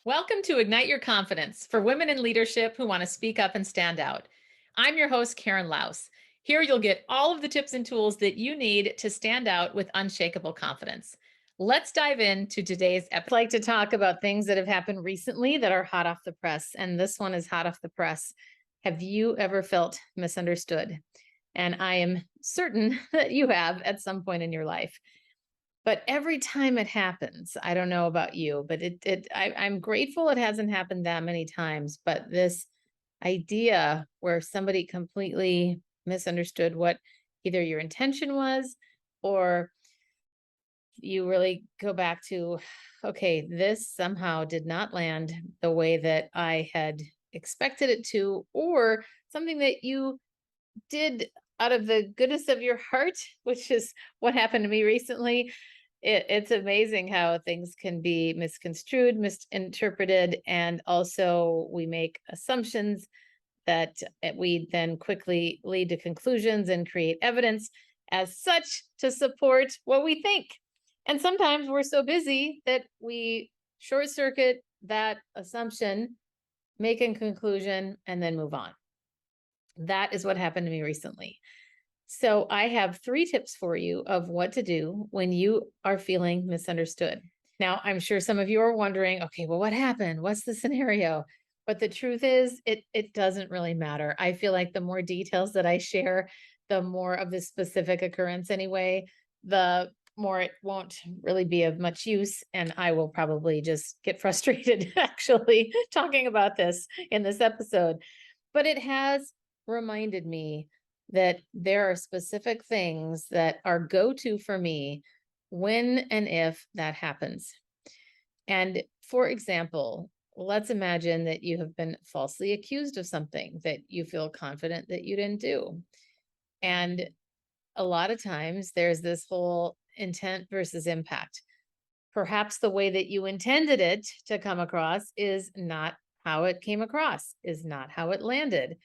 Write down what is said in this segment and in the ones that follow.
Welcome to Ignite Your Confidence for women in leadership who want to speak up and stand out. I'm your host, Karen Laus. Here you'll get all of the tips and tools that you need to stand out with unshakable confidence. Let's dive into today's episode. I'd like to talk about things that have happened recently that are hot off the press. And this one is hot off the press. Have you ever felt misunderstood? And I am certain that you have at some point in your life. But every time it happens, I don't know about you, but I'm grateful it hasn't happened that many times. But this idea where somebody completely misunderstood what either your intention was, or you really go back to, okay, this somehow did not land the way that I had expected it to, or something that you did out of the goodness of your heart, which is what happened to me recently. It's amazing how things can be misconstrued, misinterpreted, and also we make assumptions that we then quickly lead to conclusions and create evidence as such to support what we think. And sometimes we're so busy that we short circuit that assumption, make a conclusion, and then move on. That is what happened to me recently. So I have 3 tips for you of what to do when you are feeling misunderstood. Now, I'm sure some of you are wondering, okay, well, what happened? What's the scenario? But the truth is, it doesn't really matter. I feel like the more details that I share, the more of the specific occurrence anyway, the more it won't really be of much use. And I will probably just get frustrated actually talking about this in this episode. But it has reminded me that there are specific things that are go-to for me when and if that happens. And for example, let's imagine that you have been falsely accused of something that you feel confident that you didn't do. And a lot of times there's this whole intent versus impact. Perhaps the way that you intended it to come across is not how it came across, is not how it landed.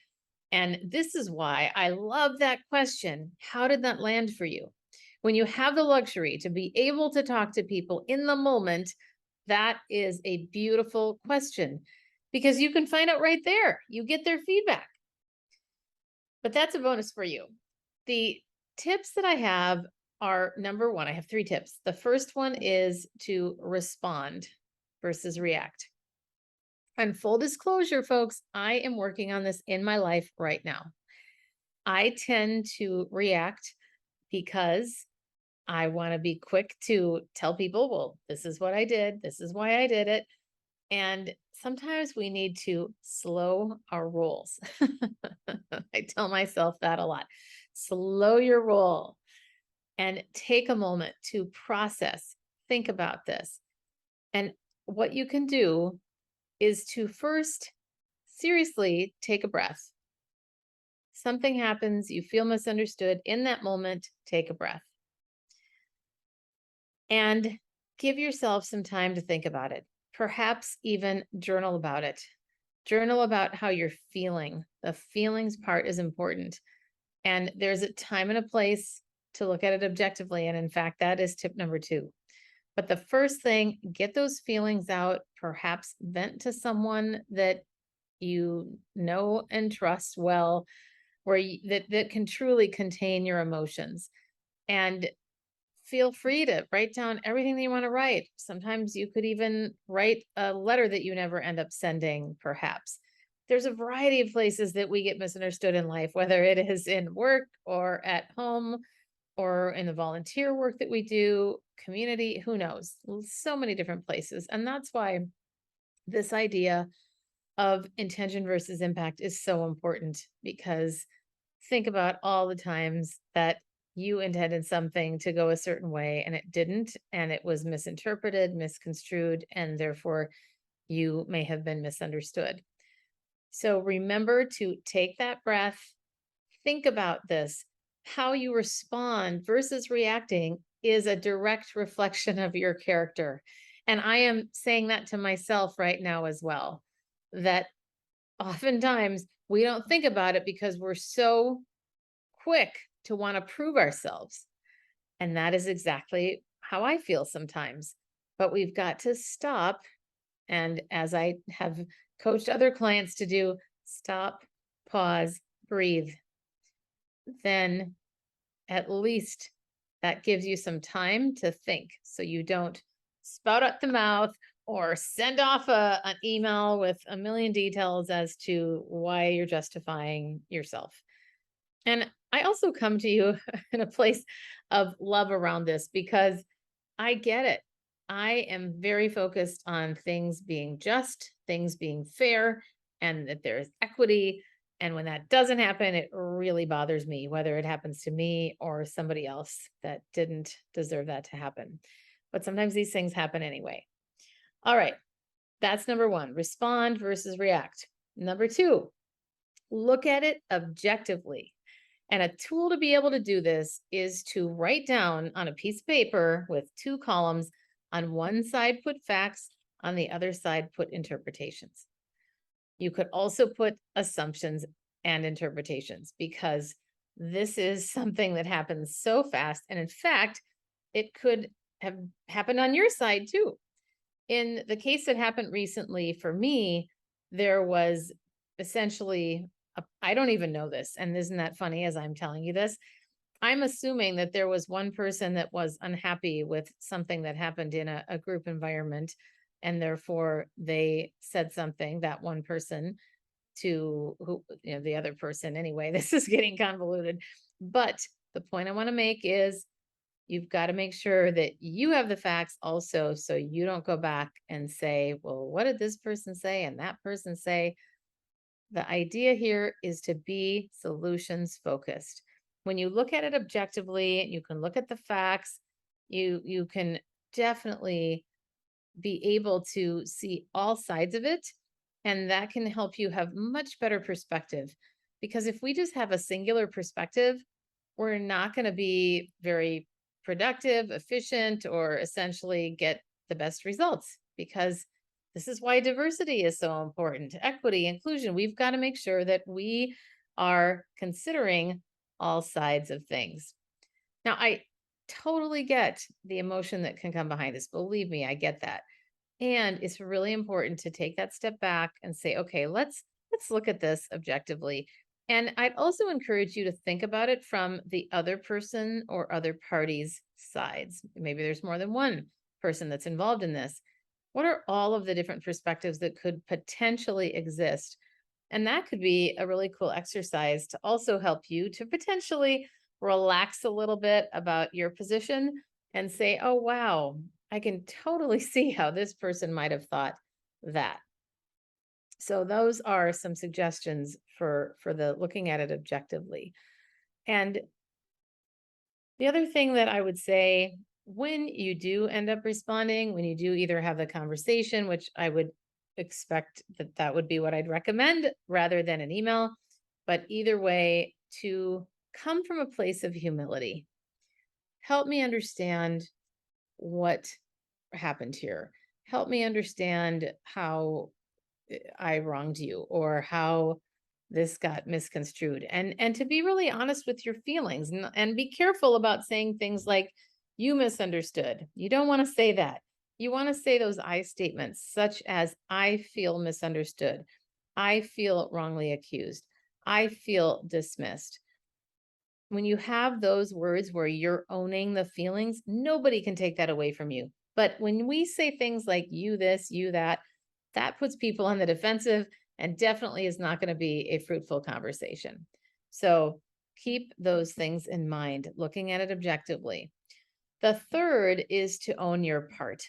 And this is why I love that question. How did that land for you? When you have the luxury to be able to talk to people in the moment, that is a beautiful question because you can find out right there. You get their feedback. But that's a bonus for you. The tips that I have are number 1, I have 3 tips. The first one is to respond versus react. And full disclosure, folks, I am working on this in my life right now. I tend to react because I want to be quick to tell people, well, this is what I did. This is why I did it. And sometimes we need to slow our rolls. I tell myself that a lot. Slow your roll and take a moment to process, think about this. And what you can do is to first seriously take a breath. Something happens, you feel misunderstood. In that moment, take a breath. And give yourself some time to think about it. Perhaps even journal about it. Journal about how you're feeling. The feelings part is important. And there's a time and a place to look at it objectively. And in fact, that is tip number 2. But the first thing, get those feelings out, perhaps vent to someone that you know and trust well, where that can truly contain your emotions. And feel free to write down everything that you want to write. Sometimes you could even write a letter that you never end up sending, perhaps. There's a variety of places that we get misunderstood in life, whether it is in work or at home or in the volunteer work that we do, community, who knows? So many different places. And that's why this idea of intention versus impact is so important, because think about all the times that you intended something to go a certain way and it didn't, and it was misinterpreted, misconstrued, and therefore you may have been misunderstood. So remember to take that breath, think about this. How you respond versus reacting is a direct reflection of your character. And I am saying that to myself right now as well, that oftentimes we don't think about it because we're so quick to want to prove ourselves. And that is exactly how I feel sometimes. But we've got to stop And as I have coached other clients to do, stop, pause, breathe, then at least that gives you some time to think so you don't spout out the mouth or send off an email with a million details as to why you're justifying yourself. And I also come to you in a place of love around this because I get it. I am very focused on things being just, things being fair, and that there's equity. And when that doesn't happen, it really bothers me, whether it happens to me or somebody else that didn't deserve that to happen. But sometimes these things happen anyway. All right. That's number one, respond versus react. Number two, look at it objectively. And a tool to be able to do this is to write down on a piece of paper with two columns. On one side, put facts, on the other side, put interpretations. You could also put assumptions and interpretations because this is something that happens so fast. And in fact, it could have happened on your side too. In the case that happened recently for me, there was essentially, I don't even know this. And isn't that funny as I'm telling you this? I'm assuming that there was one person that was unhappy with something that happened in a group environment. And therefore they said something, that one person to who, the other person. Anyway, this is getting convoluted. But the point I want to make is you've got to make sure that you have the facts also, so you don't go back and say, well, what did this person say and that person say? The idea here is to be solutions focused. When you look at it objectively, you can look at the facts, you can definitely be able to see all sides of it, and that can help you have much better perspective. Because if we just have a singular perspective, we're not going to be very productive, efficient, or essentially get the best results, because this is why diversity is so important. Equity, inclusion. We've got to make sure that we are considering all sides of things. Now, I totally get the emotion that can come behind this. Believe me, I get that. And it's really important to take that step back and say, okay, let's look at this objectively. And I'd also encourage you to think about it from the other person or other party's sides. Maybe there's more than one person that's involved in this. What are all of the different perspectives that could potentially exist? And that could be a really cool exercise to also help you to potentially relax a little bit about your position and say, oh, wow, I can totally see how this person might have thought that. So those are some suggestions for the looking at it objectively. And the other thing that I would say, when you do end up responding, when you do either have the conversation, which I would expect that that would be what I'd recommend rather than an email, but either way, to come from a place of humility. Help me understand what happened here. Help me understand how I wronged you or how this got misconstrued, and to be really honest with your feelings, and be careful about saying things like you misunderstood. You don't want to say that. You want to say those I statements such as I feel misunderstood. I feel wrongly accused. I feel dismissed. When you have those words where you're owning the feelings, nobody can take that away from you. But when we say things like you this, you that, that puts people on the defensive and definitely is not going to be a fruitful conversation. So keep those things in mind, looking at it objectively. The third is to own your part.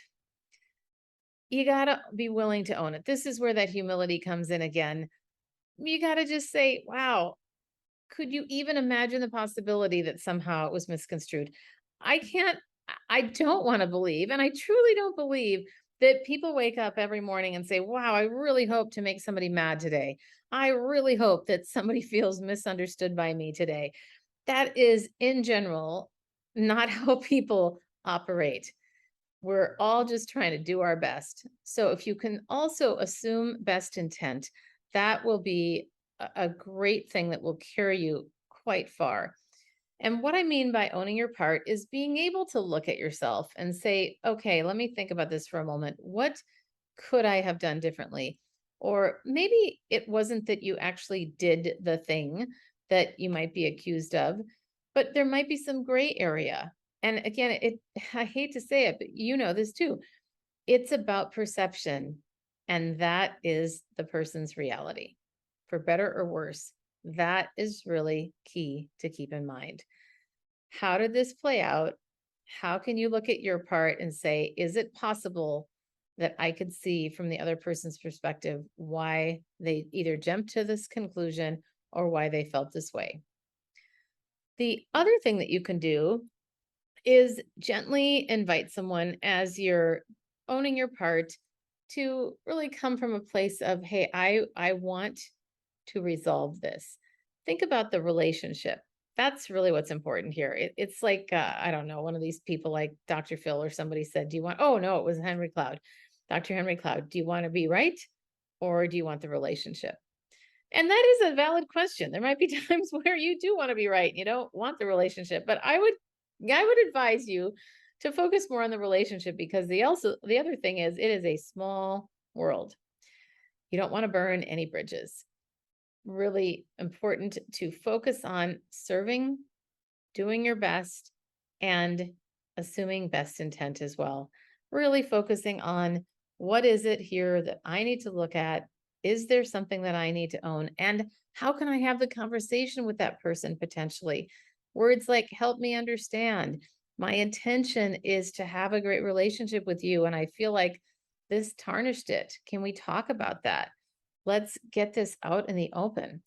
You got to be willing to own it. This is where that humility comes in again. You got to just say, wow, could you even imagine the possibility that somehow it was misconstrued? I can't, I don't want to believe, and I truly don't believe that people wake up every morning and say, wow, I really hope to make somebody mad today. I really hope that somebody feels misunderstood by me today. That is, in general, not how people operate. We're all just trying to do our best. So if you can also assume best intent, that will be a great thing that will carry you quite far. And what I mean by owning your part is being able to look at yourself and say, okay, let me think about this for a moment. What could I have done differently? Or maybe it wasn't that you actually did the thing that you might be accused of, but there might be some gray area. And again, I hate to say it, but you know this too. It's about perception, and that is the person's reality. For better or worse, that is really key to keep in mind. How did this play out? How can you look at your part and say, is it possible that I could see from the other person's perspective why they either jumped to this conclusion or why they felt this way? The other thing that you can do is gently invite someone as you're owning your part to really come from a place of, hey, I want to resolve this. Think about the relationship. That's really what's important here. It's like, I don't know, one of these people like Dr. Phil or somebody said, do you want, oh no, it was Henry Cloud. Dr. Henry Cloud, do you want to be right or do you want the relationship? And that is a valid question. There might be times where you do want to be right. You don't want the relationship, but I would advise you to focus more on the relationship because the other thing is it is a small world. You don't want to burn any bridges. Really important to focus on serving, doing your best, and assuming best intent as well. Really focusing on what is it here that I need to look at? Is there something that I need to own? And how can I have the conversation with that person potentially? Words like, help me understand. My intention is to have a great relationship with you. And I feel like this tarnished it. Can we talk about that? Let's get this out in the open.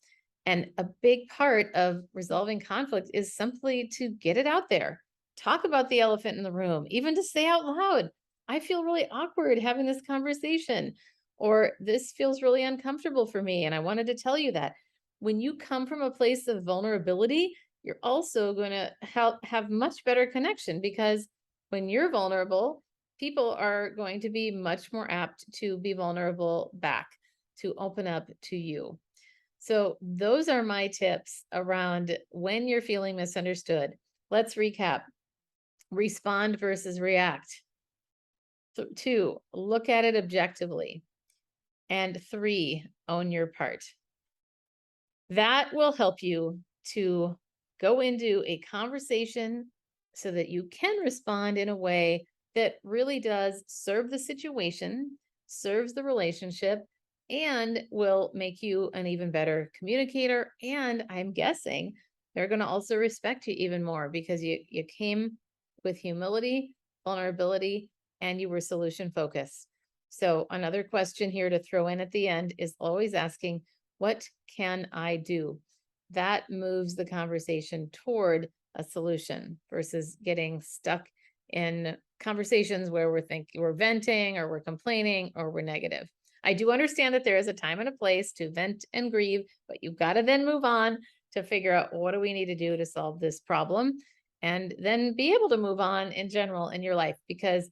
And a big part of resolving conflict is simply to get it out there. Talk about the elephant in the room, even to say out loud, I feel really awkward having this conversation, or this feels really uncomfortable for me. And I wanted to tell you that. When you come from a place of vulnerability, you're also going to have much better connection because when you're vulnerable, people are going to be much more apt to be vulnerable back, to open up to you. So those are my tips around when you're feeling misunderstood. Let's recap. Respond versus react. 2, look at it objectively. And 3, own your part. That will help you to go into a conversation so that you can respond in a way that really does serve the situation, serves the relationship, and will make you an even better communicator. And I'm guessing they're going to also respect you even more because you came with humility, vulnerability, and you were solution focused. So another question here to throw in at the end is always asking, what can I do? That moves the conversation toward a solution versus getting stuck in conversations where we're venting or we're complaining or we're negative. I do understand that there is a time and a place to vent and grieve, but you've got to then move on to figure out what do we need to do to solve this problem and then be able to move on in general in your life because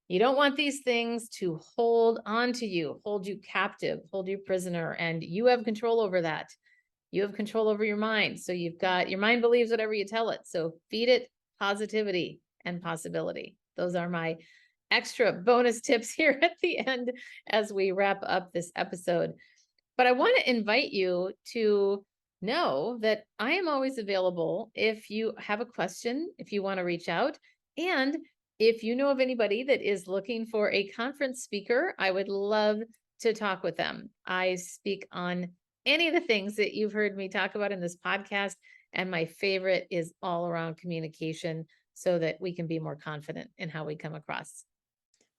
you don't want these things to hold on to you, hold you captive, hold you prisoner, and you have control over that. You have control over your mind. So your mind believes whatever you tell it. So feed it positivity and possibility. Those are my extra bonus tips here at the end as we wrap up this episode. But I want to invite you to know that I am always available if you have a question, if you want to reach out, and if you know of anybody that is looking for a conference speaker, I would love to talk with them. I speak on any of the things that you've heard me talk about in this podcast. And my favorite is all around communication so that we can be more confident in how we come across.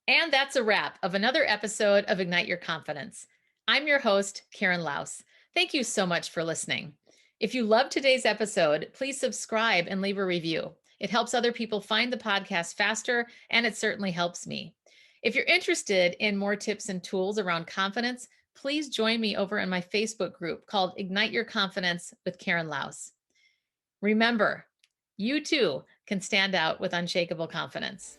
And that's a wrap of another episode of Ignite Your Confidence. I'm your host, Karen Laus. Thank you so much for listening. If you loved today's episode, please subscribe and leave a review. It helps other people find the podcast faster, and it certainly helps me. If you're interested in more tips and tools around confidence, please join me over in my Facebook group called Ignite Your Confidence with Karen Laus. Remember, you too can stand out with unshakable confidence.